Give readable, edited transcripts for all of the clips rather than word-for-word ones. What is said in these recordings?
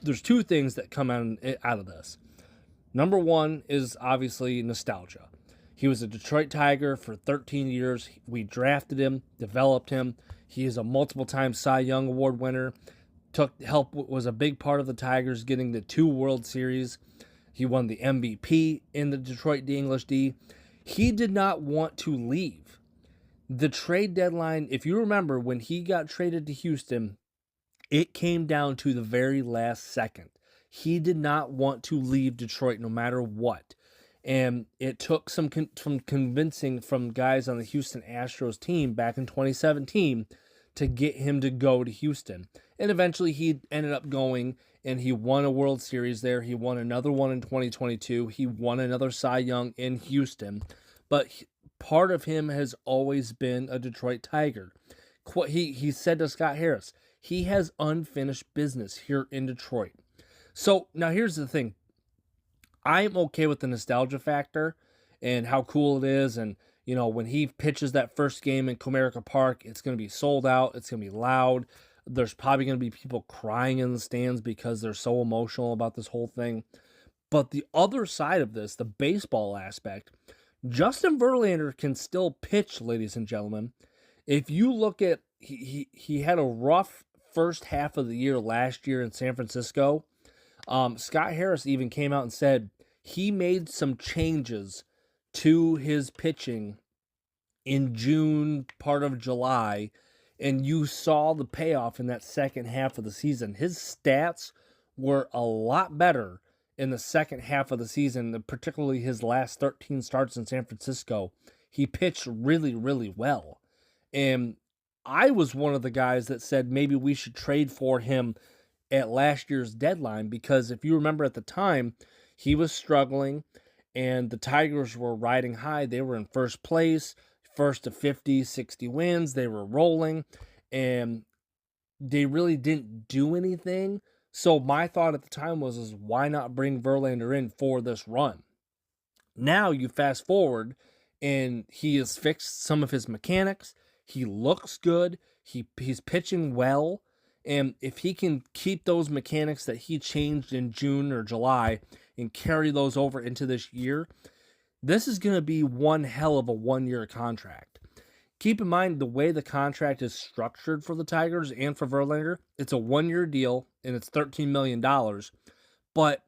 there's two things that come out of this. Number one is obviously nostalgia. He was a Detroit Tiger for 13 years. We drafted him, developed him. He is a multiple-time Cy Young Award winner. Was a big part of the Tigers getting the 2 World Series. He won the MVP in the Detroit D English D. He did not want to leave. The trade deadline, if you remember, when he got traded to Houston, it came down to the very last second. He did not want to leave Detroit no matter what. And it took some convincing from guys on the Houston Astros team back in 2017 to get him to go to Houston. And eventually he ended up going, and he won a World Series there. He won another one in 2022. He won another Cy Young in Houston. But part of him has always been a Detroit Tiger. He said to Scott Harris, he has unfinished business here in Detroit. So now here's the thing. I'm okay with the nostalgia factor and how cool it is. And, when he pitches that first game in Comerica Park, it's going to be sold out. It's going to be loud. There's probably going to be people crying in the stands because they're so emotional about this whole thing. But the other side of this, the baseball aspect, Justin Verlander can still pitch, ladies and gentlemen. If you look at, he had a rough first half of the year last year in San Francisco. Scott Harris even came out and said he made some changes to his pitching in June, part of July, and you saw the payoff in that second half of the season. His stats were a lot better in the second half of the season, particularly his last 13 starts in San Francisco. He pitched really, really well. And I was one of the guys that said maybe we should trade for him at last year's deadline, because if you remember at the time, he was struggling and the Tigers were riding high. They were in first place, first to 50, 60 wins. They were rolling and they really didn't do anything. So my thought at the time was why not bring Verlander in for this run? Now you fast forward and he has fixed some of his mechanics. He looks good. He's pitching well. And if he can keep those mechanics that he changed in June or July and carry those over into this year, this is going to be one hell of a 1-year contract. Keep in mind the way the contract is structured for the Tigers and for Verlander. It's a 1-year deal and it's $13 million. But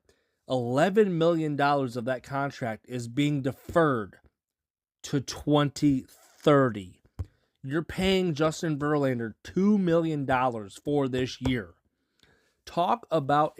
$11 million of that contract is being deferred to 2030. You're paying Justin Verlander $2 million for this year. Talk about